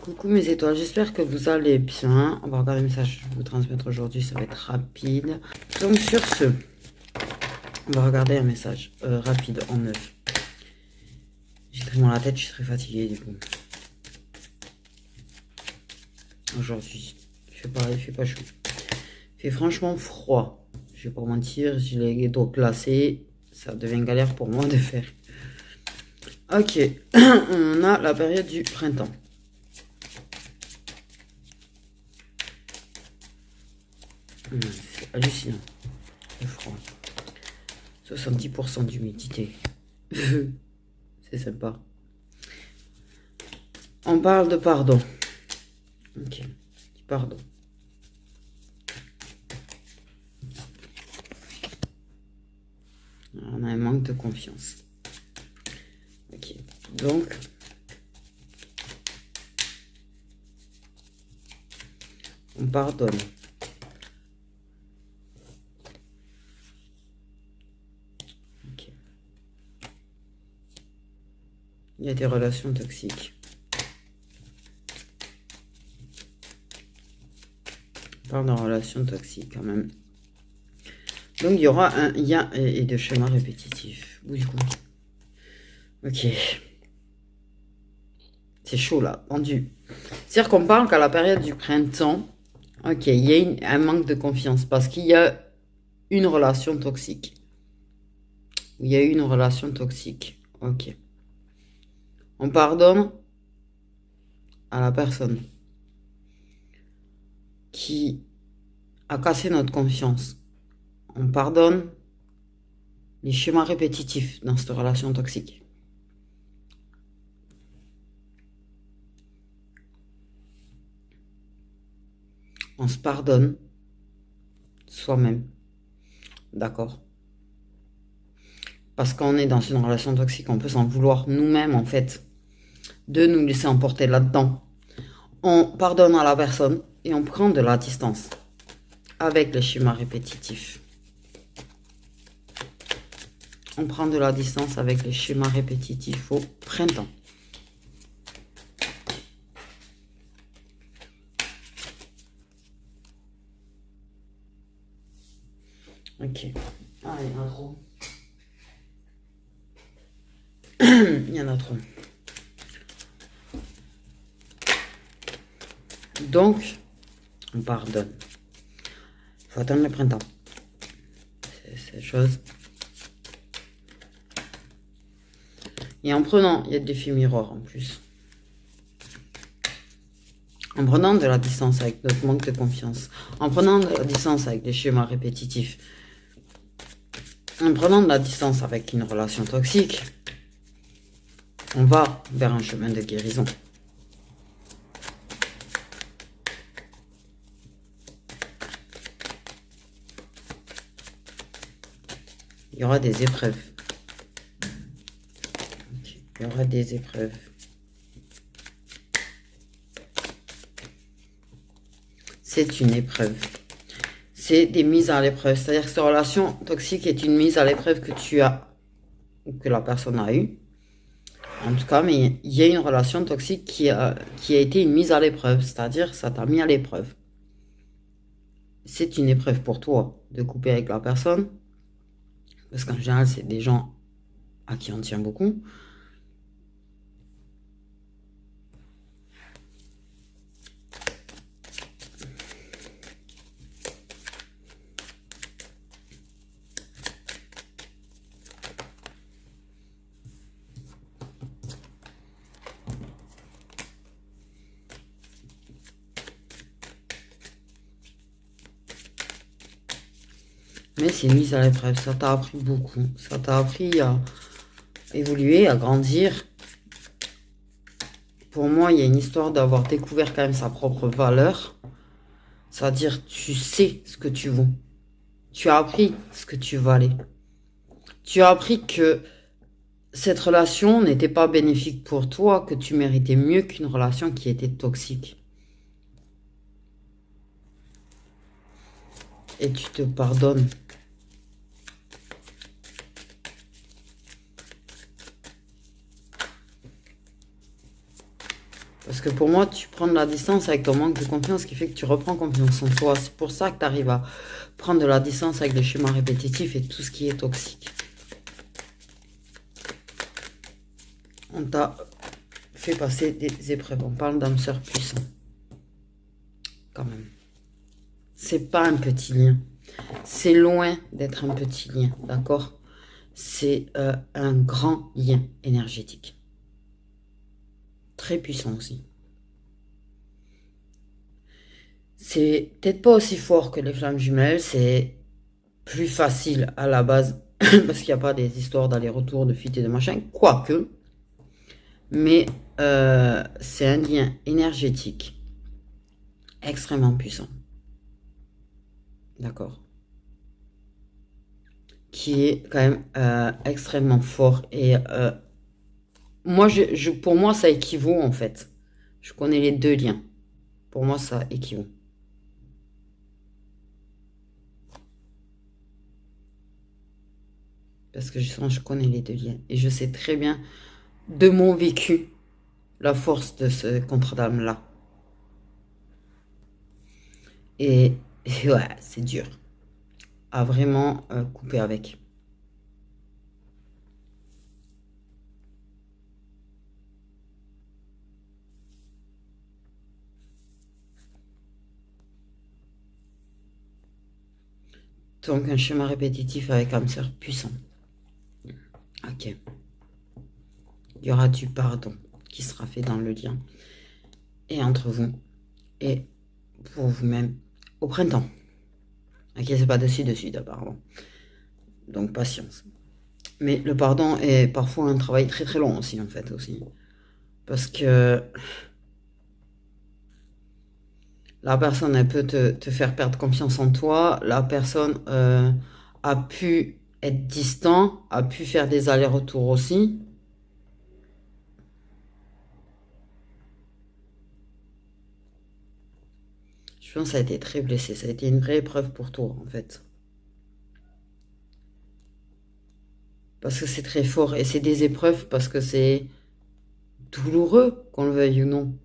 Coucou mes étoiles, j'espère que vous allez bien. On va regarder le message que je vais vous transmettre aujourd'hui, ça va être rapide. Donc sur ce, on va regarder un message rapide en neuf. J'ai très mal à la tête, je suis très fatiguée du coup. Aujourd'hui, il fait pas chaud. Il fait franchement froid. Je vais pas mentir, j'ai les dos glacés. Ça devient galère pour moi de faire. Ok, on a la période du printemps. C'est hallucinant. Le froid. 70% d'humidité. C'est sympa. On parle de pardon. Ok. Pardon. On a un manque de confiance. Ok. Donc, on pardonne. Ok. Il y a des relations toxiques. On parle de relations toxiques quand même. Donc, il y aura un lien et de schéma répétitif. Du coup. Ok. C'est chaud là, tendu. C'est-à-dire qu'on parle qu'à la période du printemps, ok, il y a un manque de confiance parce qu'il y a une relation toxique. Il y a eu une relation toxique. Ok. On pardonne à la personne qui a cassé notre confiance. On pardonne les schémas répétitifs dans cette relation toxique. On se pardonne soi-même. D'accord? Parce qu'on est dans une relation toxique, on peut s'en vouloir nous-mêmes en fait, de nous laisser emporter là-dedans. On pardonne à la personne et on prend de la distance avec les schémas répétitifs. On prend de la distance avec les schémas répétitifs au printemps. Ok. Ah, il y en a trop. Il y en a trop. Donc, on pardonne. Il faut attendre le printemps. C'est chose. Et en prenant, il y a des films miroirs en plus. En prenant de la distance avec notre manque de confiance, en prenant de la distance avec des schémas répétitifs, en prenant de la distance avec une relation toxique, on va vers un chemin de guérison. Il y aura des épreuves. Il y aura des épreuves. C'est une épreuve. C'est des mises à l'épreuve. C'est-à-dire que cette relation toxique est une mise à l'épreuve que tu as, ou que la personne a eue. En tout cas, mais il y a une relation toxique qui a été une mise à l'épreuve. C'est-à-dire, ça t'a mis à l'épreuve. C'est une épreuve pour toi de couper avec la personne. Parce qu'en général, c'est des gens à qui on tient beaucoup. Mais c'est une mise à l'épreuve. Ça t'a appris beaucoup. Ça t'a appris à évoluer, à grandir. Pour moi, il y a une histoire d'avoir découvert quand même sa propre valeur. C'est-à-dire, tu sais ce que tu vaux. Tu as appris ce que tu valais. Tu as appris que cette relation n'était pas bénéfique pour toi, que tu méritais mieux qu'une relation qui était toxique. Et tu te pardonnes. Parce que pour moi, tu prends de la distance avec ton manque de confiance qui fait que tu reprends confiance en toi. C'est pour ça que tu arrives à prendre de la distance avec les schémas répétitifs et tout ce qui est toxique. On t'a fait passer des épreuves. On parle d'âme sœur puissant. Quand même. C'est pas un petit lien. C'est loin d'être un petit lien, d'accord? C'est un grand lien énergétique. Très puissant aussi. C'est peut-être pas aussi fort que les flammes jumelles, c'est plus facile à la base, parce qu'il n'y a pas des histoires d'aller-retour, de fuite et de machin, quoique. Mais c'est un lien énergétique extrêmement puissant. D'accord? Qui est quand même extrêmement fort. Et moi, pour moi, ça équivaut en fait. Je connais les deux liens. Pour moi, ça équivaut. Parce que je connais les deux liens. Et je sais très bien, de mon vécu, la force de ce contre d'âme-là. Et ouais, c'est dur. À vraiment couper avec. Donc un schéma répétitif avec âme sœur puissant. Ok. Il y aura du pardon qui sera fait dans le lien. Et entre vous. Et pour vous-même. Au printemps. Ok, c'est pas dessus apparemment. Donc patience. Mais le pardon est parfois un travail très très long aussi en fait aussi. Parce que la personne elle peut te faire perdre confiance en toi. La personne a pu être distant, a pu faire des allers-retours aussi. Je pense que ça a été très blessé. Ça a été une vraie épreuve pour toi en fait. Parce que c'est très fort. Et c'est des épreuves parce que c'est douloureux, qu'on le veuille ou non,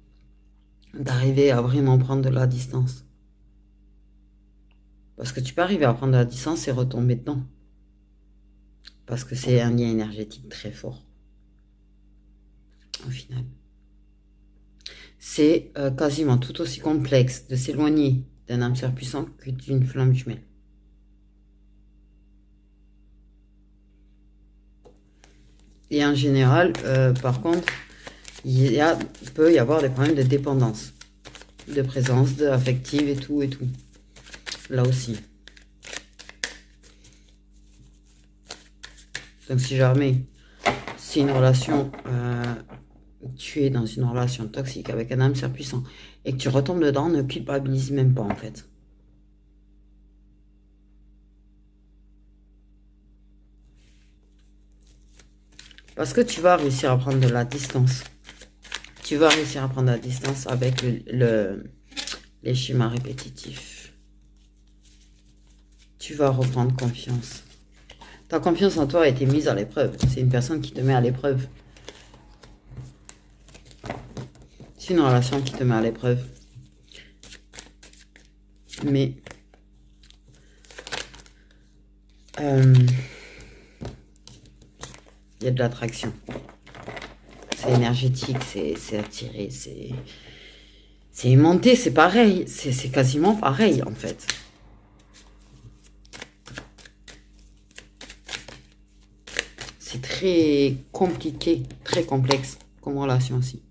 d'arriver à vraiment prendre de la distance. Parce que tu peux arriver à prendre de la distance et retomber dedans. Parce que c'est un lien énergétique très fort. Au final. C'est quasiment tout aussi complexe de s'éloigner d'un âme sœur puissant que d'une flamme jumelle. Et en général, par contre, peut y avoir des problèmes de dépendance, de présence, affective et tout et tout. Là aussi. Donc si jamais c'est une relation, tu es dans une relation toxique avec un âme sœur puissant et que tu retombes dedans, ne culpabilise même pas en fait. Parce que tu vas réussir à prendre de la distance. Tu vas réussir à prendre de la distance avec les schémas répétitifs. Tu vas reprendre confiance. Ta confiance en toi a été mise à l'épreuve. C'est une personne qui te met à l'épreuve. C'est une relation qui te met à l'épreuve. Mais il y a de l'attraction. C'est énergétique, c'est attiré, c'est aimanté, c'est pareil. C'est quasiment pareil en fait. C'est très compliqué, très complexe comme relation aussi.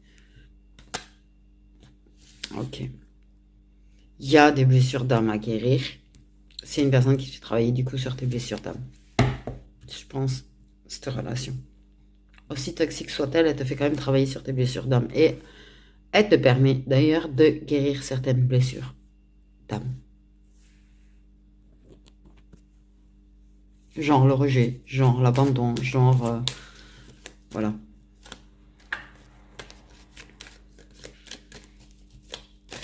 Ok. Il y a des blessures d'âme à guérir. C'est une personne qui fait travailler du coup sur tes blessures d'âme. Je pense, cette relation. Aussi toxique soit-elle, elle te fait quand même travailler sur tes blessures d'âme. Et elle te permet d'ailleurs de guérir certaines blessures d'âme. Genre le rejet, genre l'abandon, genre... voilà.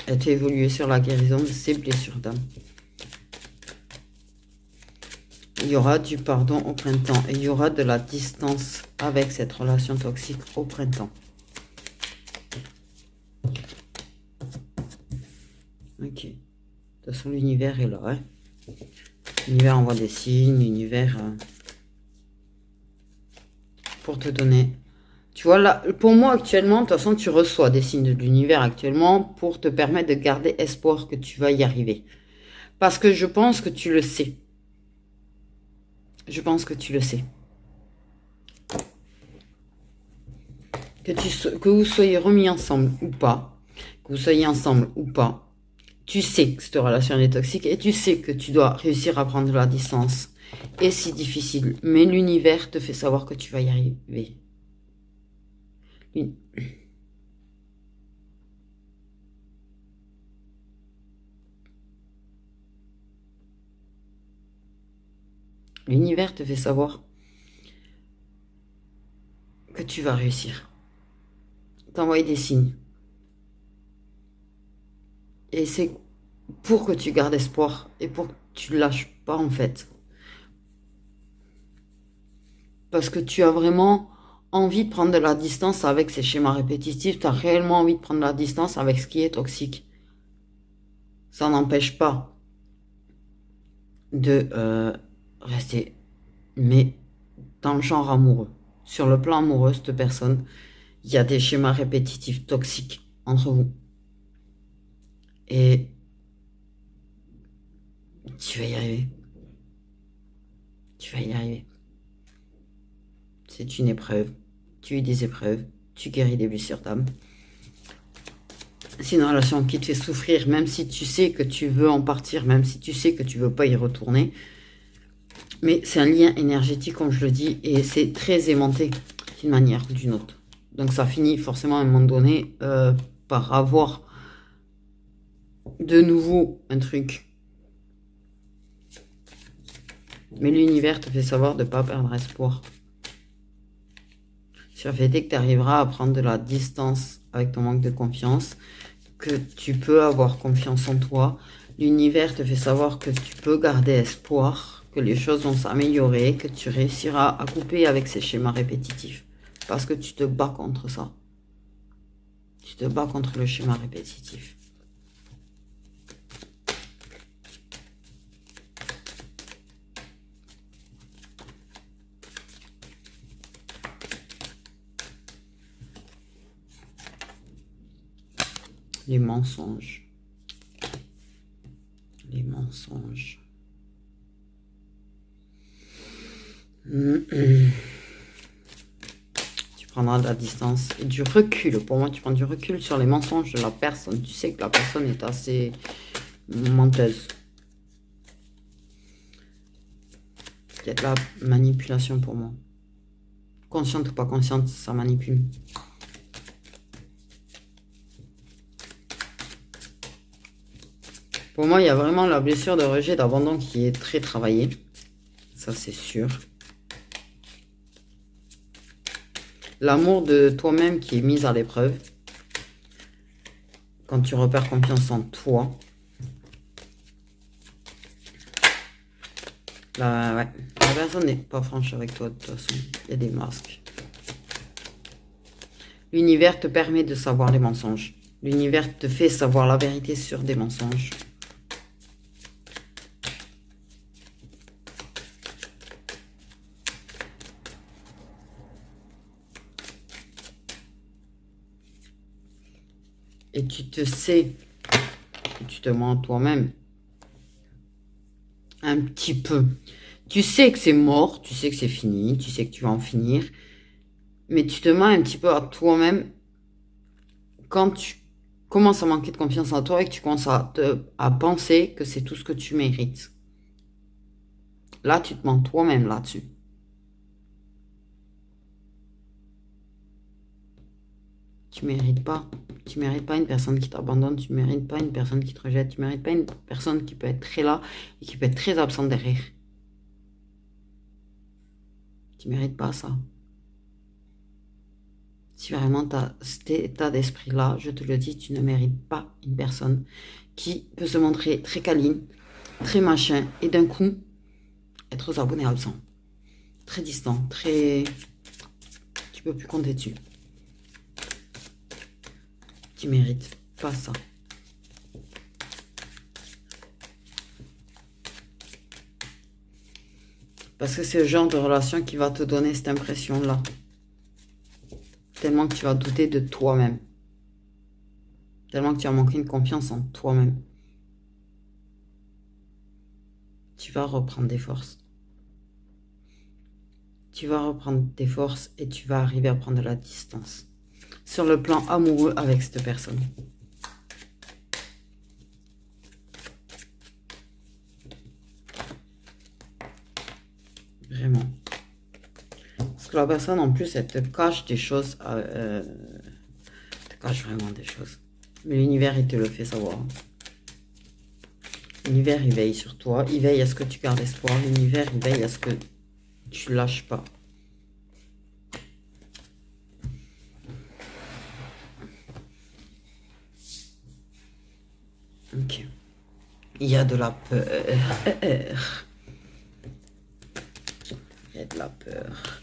Elle te fait évoluer sur la guérison de ces blessures d'âme. Il y aura du pardon au printemps. Et il y aura de la distance avec cette relation toxique au printemps. Ok. De toute façon, l'univers est là. Hein. L'univers envoie des signes, l'univers... pour te donner... Tu vois, là, pour moi, actuellement, de toute façon, tu reçois des signes de l'univers actuellement pour te permettre de garder espoir que tu vas y arriver. Parce que je pense que tu le sais. Je pense que tu le sais. Que vous soyez remis ensemble ou pas, que vous soyez ensemble ou pas, tu sais que cette relation est toxique et tu sais que tu dois réussir à prendre la distance. Et c'est difficile, mais l'univers te fait savoir que tu vas y arriver. L'univers te fait savoir que tu vas réussir. T'envoie des signes. Et c'est pour que tu gardes espoir et pour que tu ne lâches pas en fait. Parce que tu as vraiment envie de prendre de la distance avec ces schémas répétitifs. Tu as réellement envie de prendre de la distance avec ce qui est toxique. Ça n'empêche pas de rester, mais dans le genre amoureux. Sur le plan amoureux, cette personne, il y a des schémas répétitifs toxiques entre vous. Et tu vas y arriver. Tu vas y arriver. C'est une épreuve. Tu vis des épreuves. Tu guéris des blessures d'âme. C'est une relation qui te fait souffrir, même si tu sais que tu veux en partir, même si tu sais que tu veux pas y retourner. Mais c'est un lien énergétique, comme je le dis, et c'est très aimanté d'une manière ou d'une autre. Donc ça finit forcément à un moment donné par avoir de nouveau un truc. Mais l'univers te fait savoir de ne pas perdre espoir. Sur le fait que tu arriveras à prendre de la distance avec ton manque de confiance, que tu peux avoir confiance en toi. L'univers te fait savoir que tu peux garder espoir, que les choses vont s'améliorer, que tu réussiras à couper avec ces schémas répétitifs. Parce que tu te bats contre ça. Tu te bats contre le schéma répétitif. Les mensonges. Les mensonges. Tu prendras de la distance et du recul. Pour moi, tu prends du recul sur les mensonges de la personne. Tu sais que la personne est assez menteuse. Il y a de la manipulation pour moi. Consciente ou pas consciente, ça manipule. Pour moi, il y a vraiment la blessure de rejet, d'abandon qui est très travaillée. Ça, c'est sûr. L'amour de toi-même qui est mis à l'épreuve. Quand tu repères confiance en toi. La personne n'est pas franche avec toi, de toute façon. Il y a des masques. L'univers te permet de savoir les mensonges. L'univers te fait savoir la vérité sur des mensonges. Et tu te sais, tu te mens toi-même un petit peu. Tu sais que c'est mort, tu sais que c'est fini, tu sais que tu vas en finir. Mais tu te mens un petit peu à toi-même quand tu commences à manquer de confiance en toi et que tu commences à penser que c'est tout ce que tu mérites. Là, tu te mens toi-même là-dessus. Tu mérites pas. Tu mérites pas une personne qui t'abandonne, tu mérites pas une personne qui te rejette, tu mérites pas une personne qui peut être très là et qui peut être très absente derrière. Tu mérites pas ça. Si vraiment tu as cet état d'esprit-là, je te le dis, tu ne mérites pas une personne qui peut se montrer très câline, très machin, et d'un coup, être aux abonnés absents. Très distant, très... Tu peux plus compter dessus. Tu mérites pas ça. Parce que c'est le genre de relation qui va te donner cette impression-là. Tellement que tu vas douter de toi-même. Tellement que tu as manqué une confiance en toi-même. Tu vas reprendre des forces. Tu vas reprendre tes forces et tu vas arriver à prendre de la distance. Sur le plan amoureux avec cette personne. Vraiment. Parce que la personne, en plus, elle te cache des choses. Elle te cache vraiment des choses. Mais l'univers, il te le fait savoir. L'univers, il veille sur toi. Il veille à ce que tu gardes espoir. L'univers, il veille à ce que tu lâches pas. Ok. Il y a de la peur. Il y a de la peur.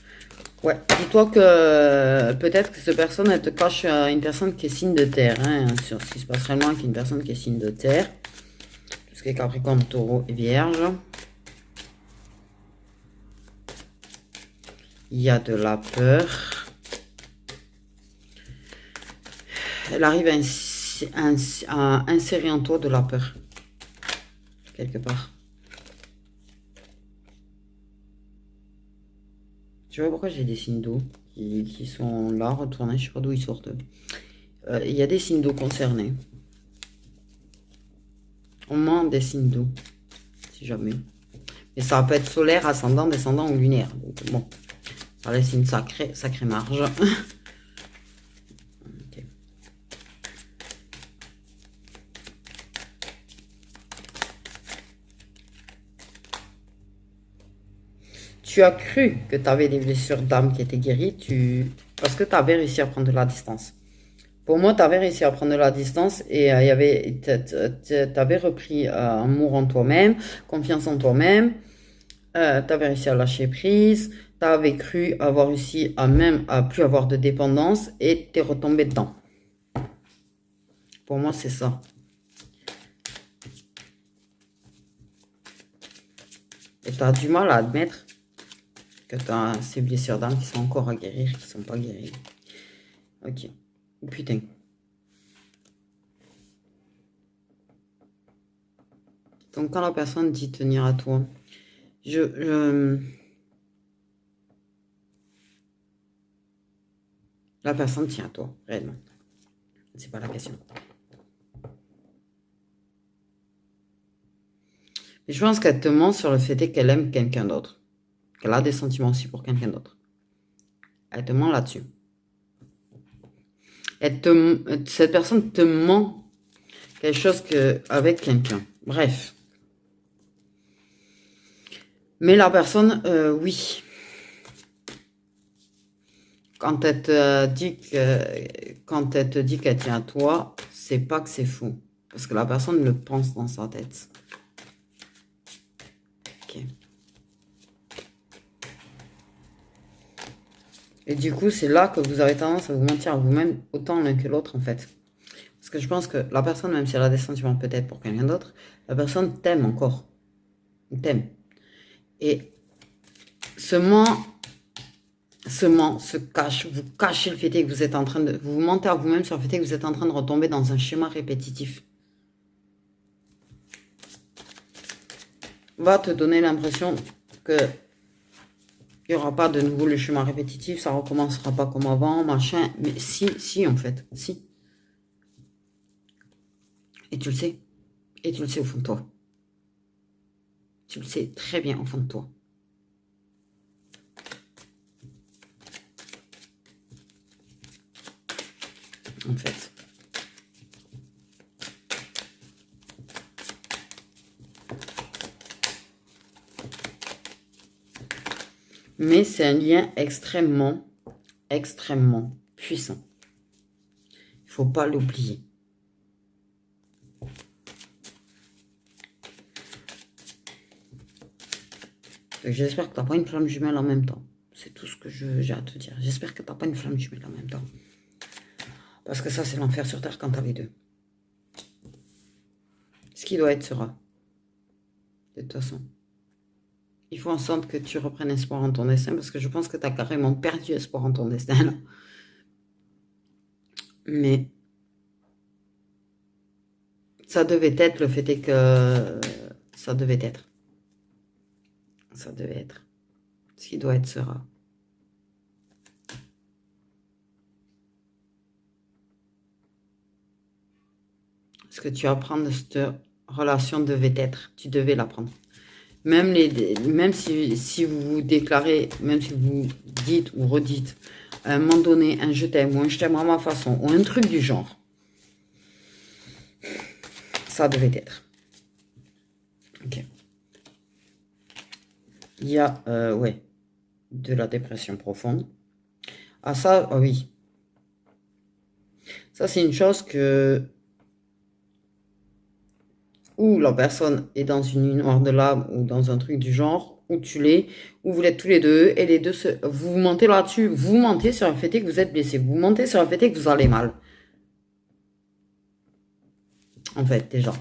Ouais, dis-toi que peut-être que cette personne, elle te cache une personne qui est signe de terre. Hein, sur ce qui se passe réellement avec une personne qui est signe de terre. Tout ce qui est Capricorne, Taureau et Vierge. Il y a de la peur. Elle arrive à insérer en toi de la peur. Quelque part. Tu vois pourquoi j'ai des signes d'eau qui sont là, retournés, je sais pas d'où ils sortent. Il y a des signes d'eau concernés. On manque des signes d'eau, si jamais. Mais ça peut être solaire, ascendant, descendant ou lunaire. Donc bon, ça laisse une sacrée marge. Okay. Tu as cru que tu avais des blessures d'âme qui étaient guéries, parce que tu avais réussi à prendre de la distance. Pour moi, tu avais réussi à prendre de la distance et tu avais repris amour en toi-même, confiance en toi-même. Tu avais réussi à lâcher prise. Tu avais cru avoir réussi à plus avoir de dépendance et tu es retombé dedans. Pour moi, c'est ça. Et tu as du mal à admettre que tu as ces blessures d'âme qui sont encore à guérir, qui ne sont pas guéries. Ok. Putain. Donc, quand la personne dit tenir à toi, la personne tient à toi, réellement. C'est pas la question. Mais je pense qu'elle te ment sur le fait qu'elle aime quelqu'un d'autre. Qu'elle a des sentiments aussi pour quelqu'un d'autre. Elle te ment là-dessus. Cette personne te ment quelque chose avec quelqu'un. Bref. Mais la personne, oui. Quand elle te dit qu'elle tient à toi, c'est pas que c'est faux. Parce que la personne le pense dans sa tête. Ok. Et du coup, c'est là que vous avez tendance à vous mentir à vous-même autant l'un que l'autre, en fait. Parce que je pense que la personne, même si elle a des sentiments peut-être pour quelqu'un d'autre, la personne t'aime encore. Elle t'aime. Et se cache, vous cachez le fait que vous êtes en train de... Vous mentez à vous-même sur le fait que vous êtes en train de retomber dans un schéma répétitif. Va te donner l'impression que il n'y aura pas de nouveau le schéma répétitif, ça recommencera pas comme avant, machin. Mais si, en fait, si. Et tu le sais. Et tu le sais au fond de toi. Tu le sais très bien au fond de toi. En fait. Mais c'est un lien extrêmement puissant. Il ne faut pas l'oublier. J'espère que tu n'as pas une flamme jumelle en même temps. C'est tout ce que j'ai à te dire. J'espère que tu n'as pas une flamme jumelle en même temps. Parce que ça, c'est l'enfer sur Terre quand tu as les deux. Ce qui doit être sera. De toute façon. Il faut en sorte que tu reprennes espoir en ton destin parce que je pense que tu as carrément perdu espoir en ton destin là. Mais ça devait être, le fait est que ça devait être. Ça devait être. Ce qui doit être sera. Ce que tu apprends de cette relation devait être. Tu devais l'apprendre. Même si vous déclarez, même si vous dites ou redites à un moment donné un je t'aime ou un je t'aime à ma façon ou un truc du genre, ça devait être. Ok. Il y a, ouais, de la dépression profonde. Ah ça, oh oui. Ça c'est une chose que où la personne est dans une noire de l'âme ou dans un truc du genre, où tu l'es, où vous l'êtes tous les deux, et les deux, vous mentez là-dessus, vous mentez sur le fait que vous êtes blessé, vous mentez sur le fait que vous allez mal. En fait, déjà.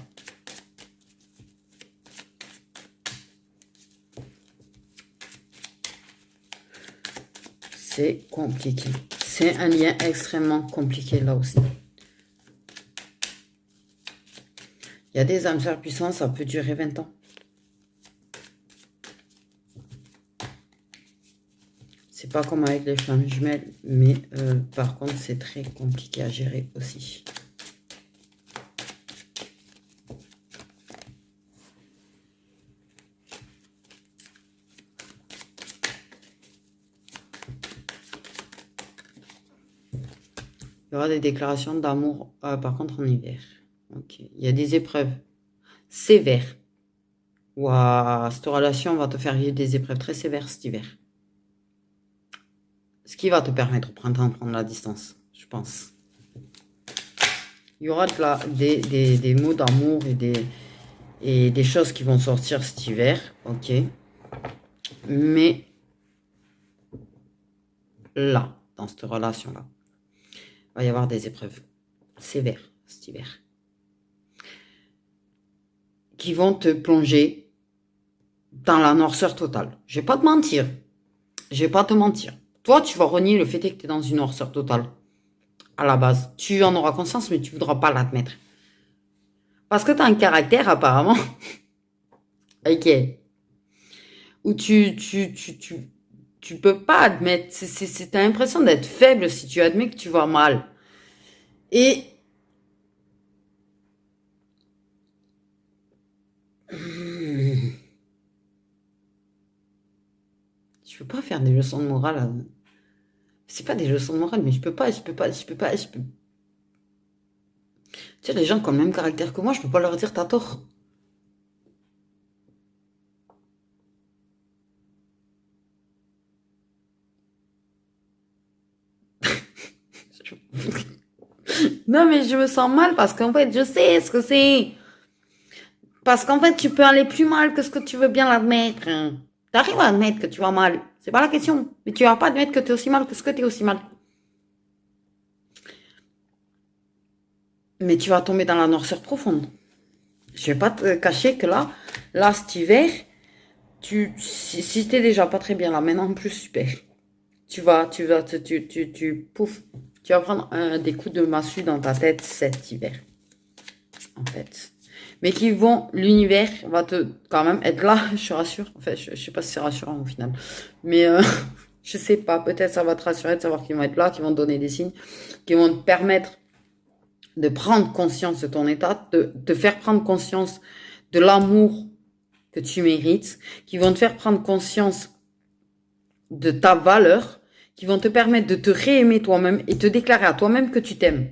C'est compliqué. C'est un lien extrêmement compliqué là aussi. Il y a des âmes sœurs puissantes, ça peut durer 20 ans. C'est pas comme avec les flammes jumelles, mais par contre, c'est très compliqué à gérer aussi. Il y aura des déclarations d'amour, par contre, en hiver. Ok. Il y a des épreuves sévères. Ouah, cette relation va te faire vivre des épreuves très sévères cet hiver. Ce qui va te permettre au printemps de prendre la distance, je pense. Il y aura des mots d'amour et des choses qui vont sortir cet hiver. Ok. Mais là, dans cette relation-là, il va y avoir des épreuves sévères cet hiver. Qui vont te plonger dans la noirceur totale. Je vais pas te mentir. Je vais pas te mentir. Toi, tu vas renier le fait que tu es dans une noirceur totale. À la base. Tu en auras conscience, mais tu voudras pas l'admettre. Parce que tu as un caractère, apparemment. Ok. Où tu peux pas admettre. T'as l'impression d'être faible si tu admets que tu vas mal. Et je peux pas faire des leçons de morale. C'est pas des leçons de morale, mais je peux pas. Tu sais, les gens qui ont le même caractère que moi, je peux pas leur dire t'as tort. Non, mais je me sens mal parce qu'en fait, je sais ce que c'est. Parce qu'en fait, tu peux aller plus mal que ce que tu veux bien l'admettre. Tu arrives à admettre que tu vas mal. C'est pas la question. Mais tu vas pas admettre que tu es aussi mal que ce que tu es aussi mal. Mais tu vas tomber dans la noirceur profonde. Je vais pas te cacher que là cet hiver, si t'es déjà pas très bien là, maintenant en plus super. Pouf, tu vas prendre des coups de massue dans ta tête cet hiver. En fait. Mais l'univers va quand même être là, je suis rassure. En fait, je sais pas si c'est rassurant au final. Mais je sais pas, peut-être ça va te rassurer de savoir qu'ils vont être là, qu'ils vont te donner des signes, qui vont te permettre de prendre conscience de ton état, de te faire prendre conscience de l'amour que tu mérites, qui vont te faire prendre conscience de ta valeur, qui vont te permettre de te réaimer toi-même et te déclarer à toi-même que tu t'aimes.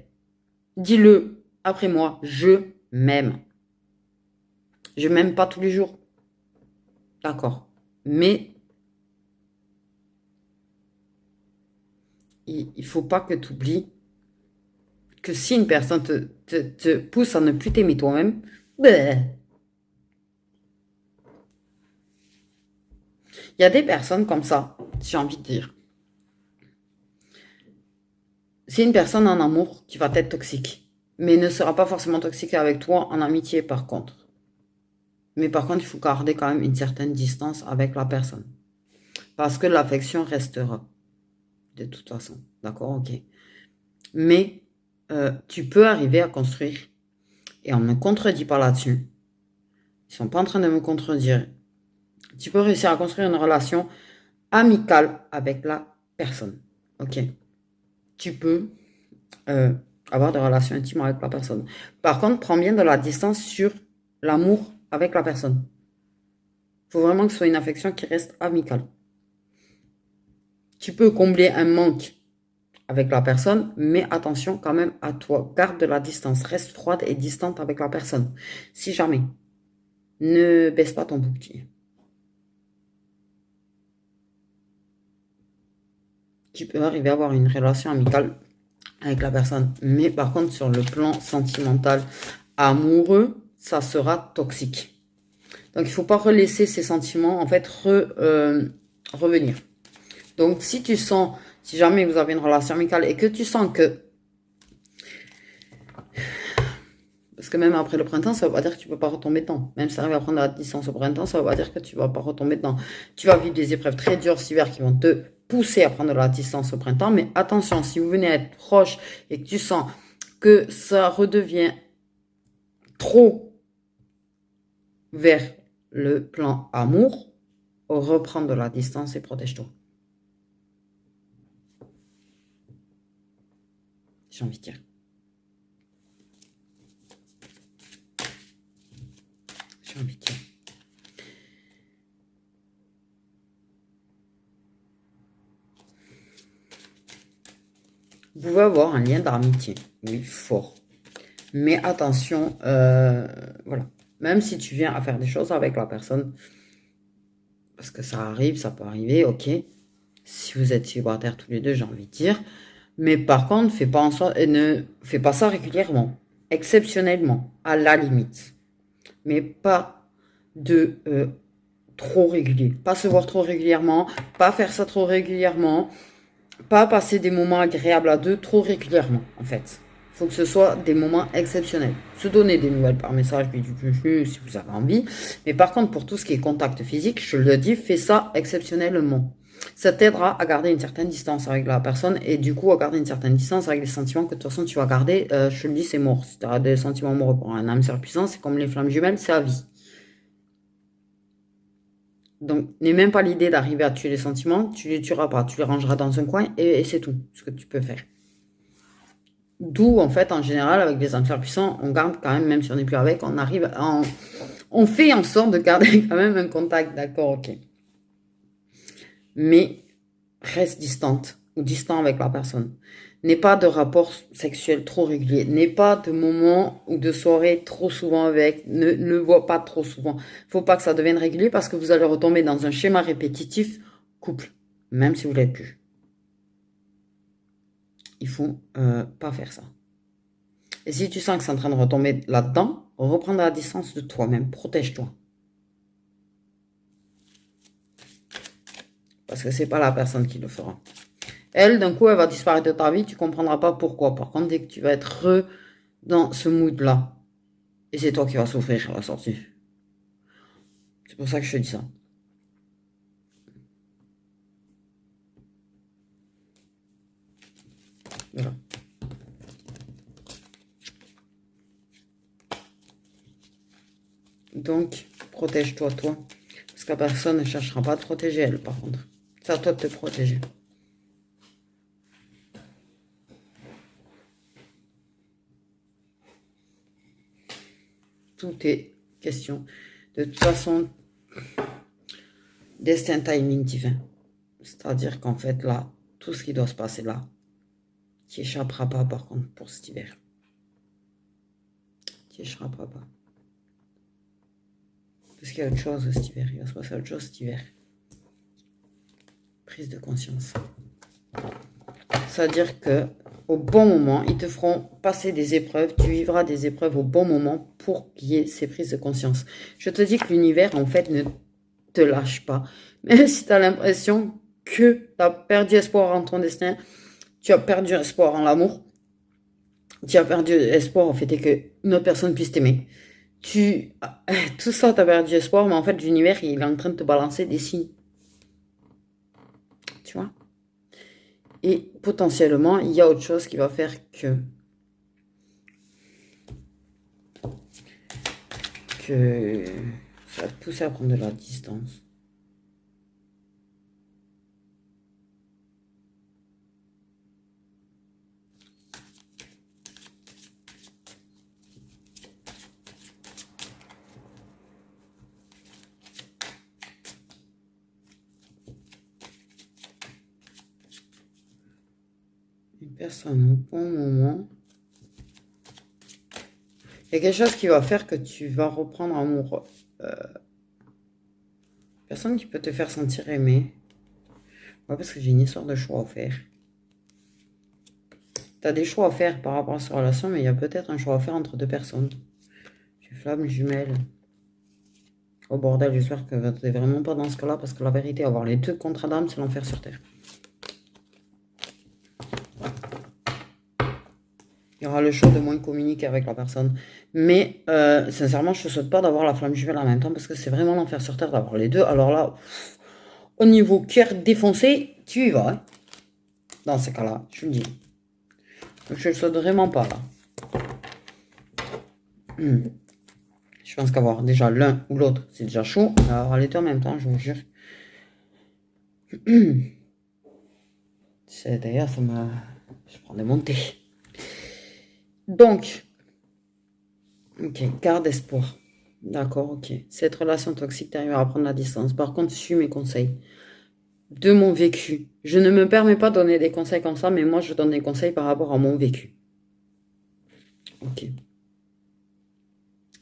Dis-le après moi, je m'aime. Je m'aime pas tous les jours. D'accord. Mais il faut pas que tu oublies que si une personne te pousse à ne plus t'aimer toi-même, il y a des personnes comme ça, j'ai envie de dire. C'est une personne en amour qui va être toxique, mais ne sera pas forcément toxique avec toi en amitié par contre. Mais par contre, il faut garder quand même une certaine distance avec la personne. Parce que l'affection restera. De toute façon. D'accord? Ok. Mais tu peux arriver à construire. Et on ne me contredit pas là-dessus. Ils sont pas en train de me contredire. Tu peux réussir à construire une relation amicale avec la personne. Ok? Tu peux avoir des relations intimes avec la personne. Par contre, prends bien de la distance sur l'amour avec la personne. Il faut vraiment que ce soit une affection qui reste amicale. Tu peux combler un manque avec la personne, mais attention quand même à toi. Garde de la distance. Reste froide et distante avec la personne. Si jamais. Ne baisse pas ton bouclier. Tu peux arriver à avoir une relation amicale avec la personne. Mais par contre, sur le plan sentimental, amoureux, ça sera toxique. Donc, il ne faut pas relaisser ces sentiments, en fait, revenir. Donc, si jamais vous avez une relation amicale et que tu sens que... Parce que même après le printemps, ça ne veut pas dire que tu ne peux pas retomber dedans. Même si tu arrives à prendre la distance au printemps, ça ne veut pas dire que tu ne vas pas retomber dedans. Tu vas vivre des épreuves très dures cet hiver qui vont te pousser à prendre la distance au printemps. Mais attention, si vous venez à être proche et que tu sens que ça redevient trop vers le plan amour, reprends de la distance et protège-toi. J'ai envie de dire. J'ai envie de dire. Vous pouvez avoir un lien d'amitié, oui, fort. Mais attention, voilà. Même si tu viens à faire des choses avec la personne, parce que ça arrive, ça peut arriver, ok. Si vous êtes célibataires tous les deux, j'ai envie de dire. Mais par contre, ne fais pas ça régulièrement. Exceptionnellement, à la limite. Mais pas de trop régulier. Pas se voir trop régulièrement, pas faire ça trop régulièrement, pas passer des moments agréables à deux trop régulièrement, en fait. Il faut que ce soit des moments exceptionnels. Se donner des nouvelles par message, si vous avez envie. Mais par contre, pour tout ce qui est contact physique, je le dis, fais ça exceptionnellement. Ça t'aidera à garder une certaine distance avec la personne et du coup à garder une certaine distance avec les sentiments que de toute façon tu vas garder. Je te le dis, c'est mort. Si tu as des sentiments amoureux pour un âme sœur puissant, c'est comme les flammes jumelles, c'est à vie. Donc, n'aie même pas l'idée d'arriver à tuer les sentiments, tu les tueras pas, tu les rangeras dans un coin et c'est tout ce que tu peux faire. D'où, en fait, en général, avec les âmes sœurs puissants, on garde quand même si on n'est plus avec, on fait en sorte de garder quand même un contact, d'accord, ok. Mais reste distante ou distant avec la personne. N'aie pas de rapport sexuel trop régulier. N'aie pas de moments ou de soirées trop souvent avec. Ne le vois pas trop souvent. Faut pas que ça devienne régulier parce que vous allez retomber dans un schéma répétitif couple. Même si vous l'êtes plus. Il faut pas faire ça. Et si tu sens que c'est en train de retomber là-dedans, reprends la distance de toi-même. Protège-toi. Parce que c'est pas la personne qui le fera. Elle, d'un coup, elle va disparaître de ta vie. Tu comprendras pas pourquoi. Par contre, dès que tu vas être dans ce mood-là, et c'est toi qui vas souffrir à la sortie. C'est pour ça que je te dis ça. Voilà. Donc, protège-toi, toi. Parce que la personne ne cherchera pas à te protéger, elle, par contre. C'est à toi de te protéger. Tout est question. De toute façon, destin, timing divin. C'est-à-dire qu'en fait, là, tout ce qui doit se passer là, tu n'y échapperas pas, par contre, pour cet hiver. Tu n'y échapperas pas. Parce qu'il y a autre chose cet hiver. Il va se passer autre chose cet hiver. Prise de conscience. C'est-à-dire que au bon moment, ils te feront passer des épreuves. Tu vivras des épreuves au bon moment pour qu'il y ait ces prises de conscience. Je te dis que l'univers, en fait, ne te lâche pas. Même si tu as l'impression que tu as perdu espoir en ton destin, tu as perdu espoir en l'amour, tu as perdu espoir en fait qu'une autre personne puisse t'aimer. Tout ça, tu as perdu espoir, mais en fait, l'univers, il est en train de te balancer des signes. Tu vois? Et potentiellement, il y a autre chose qui va faire que ça va te pousser à prendre de la distance. Une personne au bon moment. Il y a quelque chose qui va faire que tu vas reprendre amour. Personne qui peut te faire sentir aimé. Ouais, parce que j'ai une histoire de choix à faire. Tu as des choix à faire par rapport à cette relation, mais il y a peut-être un choix à faire entre deux personnes. J'ai flamme jumelle. Oh bordel, j'espère que t'es vraiment pas dans ce cas-là, parce que la vérité, avoir les deux contrats d'âme, c'est l'enfer sur terre. Il y aura le choix de moins communiquer avec la personne. Mais sincèrement, je ne te souhaite pas d'avoir la flamme jumelle en même temps, parce que c'est vraiment l'enfer sur terre d'avoir les deux. Alors là, au niveau cœur défoncé, tu y vas. Hein, dans ces cas-là, je le dis. Je ne le souhaite vraiment pas là. Je pense qu'avoir déjà l'un ou l'autre, c'est déjà chaud. Alors les deux en même temps, je vous jure. D'ailleurs, ça me... Je prends des montées. Donc, ok, garde espoir. D'accord, ok. Cette relation toxique, tu arrives à prendre la distance. Par contre, suis mes conseils. De mon vécu. Je ne me permets pas de donner des conseils comme ça, mais moi, je donne des conseils par rapport à mon vécu. Ok.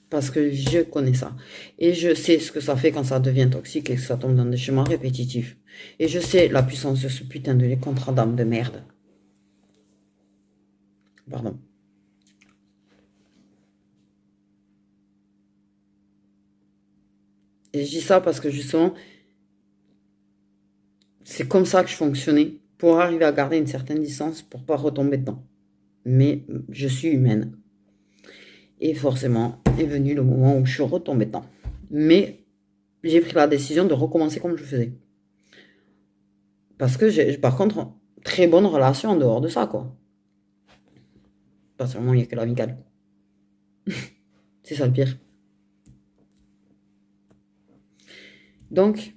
Parce que je connais ça. Et je sais ce que ça fait quand ça devient toxique et que ça tombe dans des schémas répétitifs. Et je sais la puissance de ce putain de contrat d'âme de merde. Pardon. Et je dis ça parce que justement, c'est comme ça que je fonctionnais pour arriver à garder une certaine distance pour pas retomber dedans. Mais je suis humaine. Et forcément, est venu le moment où je suis retombée dedans. Mais j'ai pris la décision de recommencer comme je faisais. Parce que j'ai, par contre, très bonne relation en dehors de ça, quoi. Pas seulement, il n'y a que l'amicale. C'est ça le pire. Donc,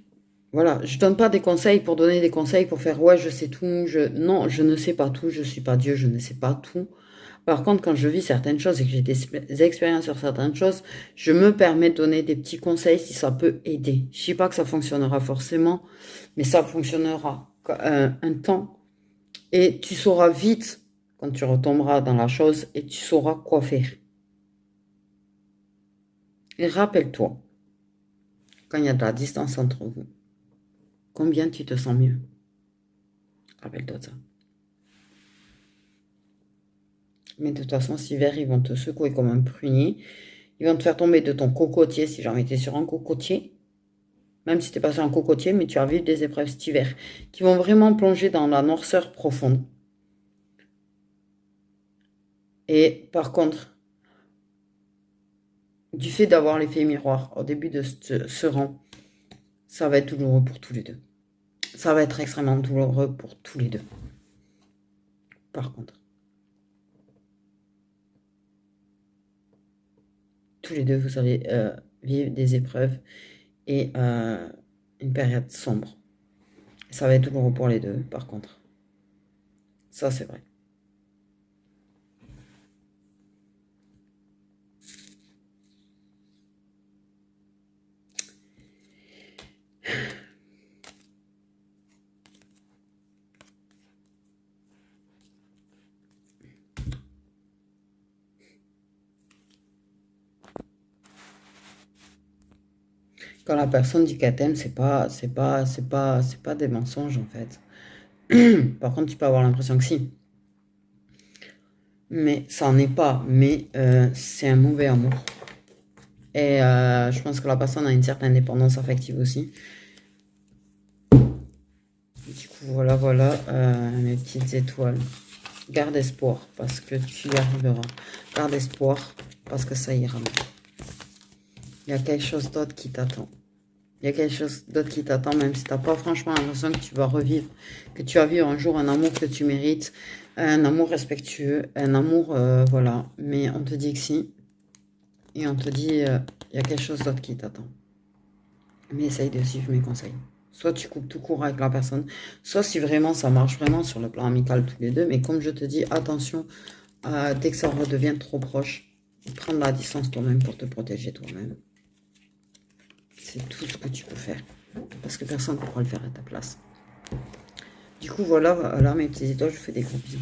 voilà, je donne pas des conseils pour donner des conseils, pour faire ouais, je sais tout. Non, je ne sais pas tout, je suis pas Dieu, je ne sais pas tout. Par contre, quand je vis certaines choses et que j'ai des expériences sur certaines choses, je me permets de donner des petits conseils si ça peut aider. Je ne dis pas que ça fonctionnera forcément, mais ça fonctionnera un temps. Et tu sauras vite quand tu retomberas dans la chose et tu sauras quoi faire. Et rappelle-toi, quand il y a de la distance entre vous, combien tu te sens mieux. Rappelle-toi de ça. Mais de toute façon, ces vers, ils vont te secouer comme un prunier. Ils vont te faire tomber de ton cocotier si jamais tu es sur un cocotier. Même si tu n'es pas sur un cocotier, mais tu as vécu des épreuves cet hiver qui vont vraiment plonger dans la noirceur profonde. Et par contre, du fait d'avoir l'effet miroir au début de ce rang, ça va être douloureux pour tous les deux. Ça va être extrêmement douloureux pour tous les deux. Par contre. Tous les deux, vous allez vivre des épreuves et une période sombre. Ça va être douloureux pour les deux, par contre. Ça, c'est vrai. Quand la personne dit qu'elle t'aime, c'est pas des mensonges en fait. Par contre, tu peux avoir l'impression que si. Mais ça n'en est pas. Mais c'est un mauvais amour. Et je pense que la personne a une certaine dépendance affective aussi. Du coup, voilà, mes petites étoiles. Garde espoir parce que tu y arriveras. Garde espoir parce que ça ira mieux. Il y a quelque chose d'autre qui t'attend. Il y a quelque chose d'autre qui t'attend, même si tu n'as pas franchement l'impression que tu vas revivre, que tu vas vivre un jour un amour que tu mérites, un amour respectueux, un amour, voilà. Mais on te dit que si. Et on te dit, il y a quelque chose d'autre qui t'attend. Mais essaye de suivre mes conseils. Soit tu coupes tout court avec la personne, soit si vraiment ça marche vraiment sur le plan amical tous les deux. Mais comme je te dis, attention, dès que ça redevient trop proche, prendre la distance toi-même pour te protéger toi-même. C'est tout ce que tu peux faire. Parce que personne ne pourra le faire à ta place. Du coup, voilà, mes petits étoiles, je vous fais des gros bisous.